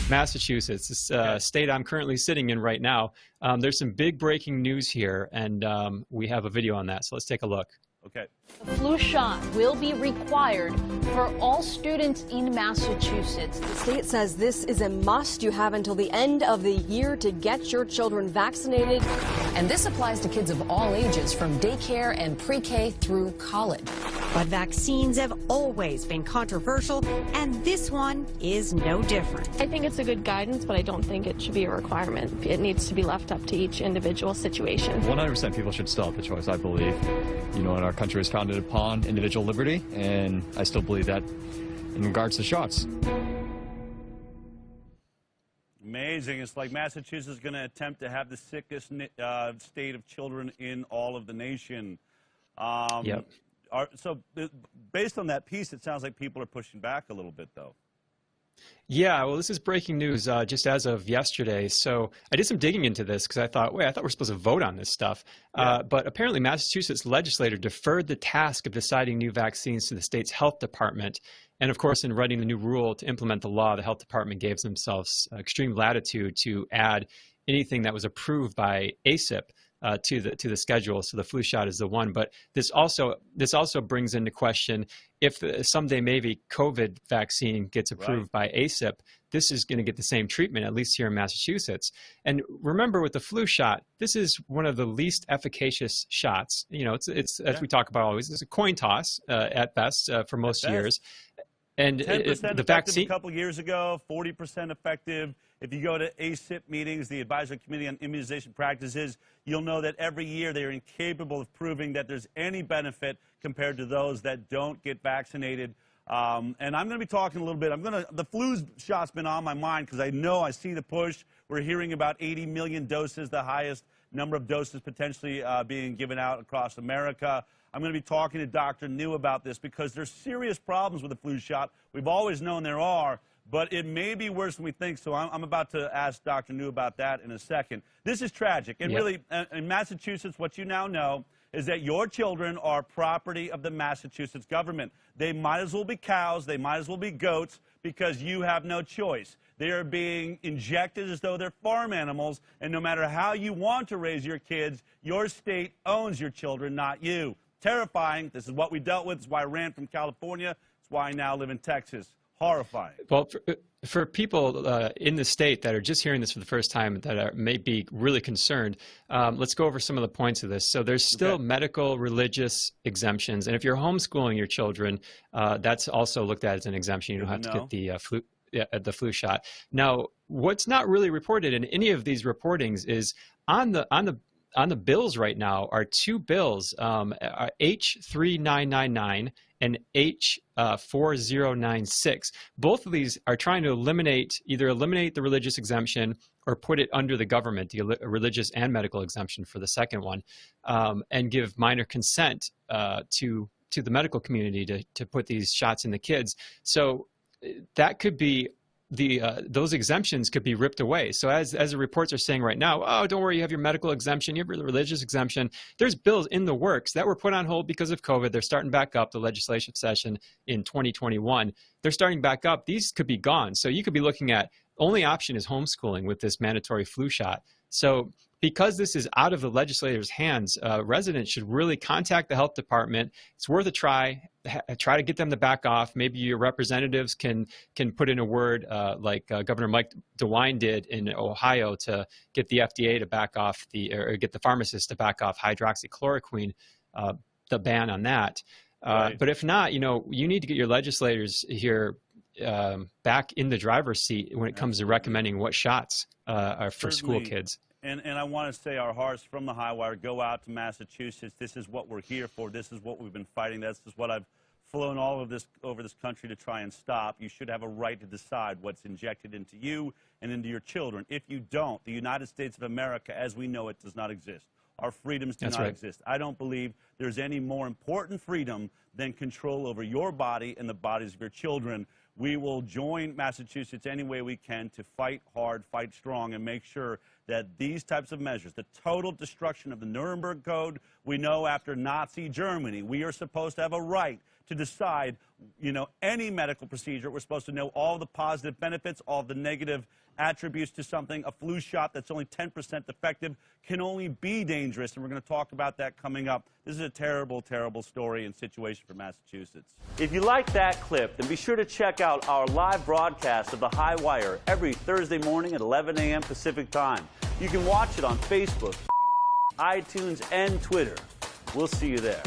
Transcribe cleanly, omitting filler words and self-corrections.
Massachusetts, this state I'm currently sitting in right now. There's some big breaking news here, and we have a video on that, so let's take a look. Okay. The flu shot will be required for all students in Massachusetts. The state says this is a must. You have until the end of the year to get your children vaccinated. And this applies to kids of all ages, from daycare and pre-K through college. But vaccines have always been controversial, and this one is no different. I think it's a good guidance, but I don't think it should be a requirement. It needs to be left up to each individual situation. 100% people should still have the choice, I believe. You know, and our country is founded upon individual liberty, and I still believe that in regards to shots. Amazing. It's like Massachusetts is going to attempt to have the sickest state of children in all of the nation. Yep. So based on that piece, it sounds like people are pushing back a little bit, though. Yeah, well, this is breaking news just as of yesterday. So I did some digging into this because I thought, wait, I thought we're supposed to vote on this stuff. Yeah. But apparently Massachusetts legislator deferred the task of deciding new vaccines to the state's health department. And of course, in writing the new rule to implement the law, the health department gave themselves extreme latitude to add anything that was approved by ACIP to the schedule. So the flu shot is the one. But this also brings into question if someday maybe COVID vaccine gets approved by ACIP, this is going to get the same treatment, at least here in Massachusetts. And remember, with the flu shot, this is one of the least efficacious shots. You know, it's as we talk about always, it's a coin toss at best for most years. And 10% the vaccine a couple years ago, 40% effective. If you go to ACIP meetings, the Advisory Committee on Immunization Practices, you'll know that every year they are incapable of proving that there's any benefit compared to those that don't get vaccinated. And I'm going to be talking a little bit. The flu shot's been on my mind because I see the push. We're hearing about 80 million doses, the highest number of doses potentially being given out across America. I'm going to be talking to Dr. New about this because there's serious problems with the flu shot. We've always known there are, but it may be worse than we think. So I'm about to ask Dr. New about that in a second. This is tragic. And really, in Massachusetts, what you now know is that your children are property of the Massachusetts government. They might as well be cows. They might as well be goats because you have no choice. They are being injected as though they're farm animals, and no matter how you want to raise your kids, your state owns your children, not you. Terrifying. This is what we dealt with. It's why I ran from California. It's why I now live in Texas. Horrifying. Well, for people in the state that are just hearing this for the first time that may be really concerned, let's go over some of the points of this. So there's still medical, religious exemptions. And if you're homeschooling your children, that's also looked at as an exemption. You don't have to get the flu shot. Now, what's not really reported in any of these reportings is on the bills right now are two bills, H3999 and H4096. Both of these are trying to either eliminate the religious exemption or put it under the government, the religious and medical exemption for the second one, and give minor consent to the medical community to put these shots in the kids. So that could be those exemptions could be ripped away. So as the reports are saying right now, oh, don't worry, you have your medical exemption, you have your religious exemption. There's bills in the works that were put on hold because of COVID. They're starting back up. The legislation session in 2021, they're starting back up. These could be gone. So you could be looking at only option is homeschooling with this mandatory flu shot. So because this is out of the legislators' hands, residents should really contact the health department. It's worth a try. Try to get them to back off. Maybe your representatives can put in a word like Governor Mike DeWine did in Ohio to get the FDA to back off or get the pharmacists to back off hydroxychloroquine, the ban on that. But if not, you need to get your legislators here back in the driver's seat when it comes to recommending what shots are for school kids. And I want to say our hearts from the high wire go out to Massachusetts. This is what we're here for. This is what we've been fighting. This is what I've flown all of this over this country to try and stop. You should have a right to decide what's injected into you and into your children. If you don't, the United States of America, as we know it, does not exist. Our freedoms do not exist. I don't believe there's any more important freedom than control over your body and the bodies of your children. We will join Massachusetts any way we can to fight hard, fight strong, and make sure that these types of measures, the total destruction of the Nuremberg Code, we know after Nazi Germany, we are supposed to have a right to decide, any medical procedure. We're supposed to know all the positive benefits, all the negative attributes to something. A flu shot that's only 10% effective can only be dangerous, and we're going to talk about that coming up. This is a terrible, terrible story and situation for Massachusetts. If you like that clip, then be sure to check out our live broadcast of The High Wire every Thursday morning at 11 a.m. Pacific Time. You can watch it on Facebook, iTunes, and Twitter. We'll see you there.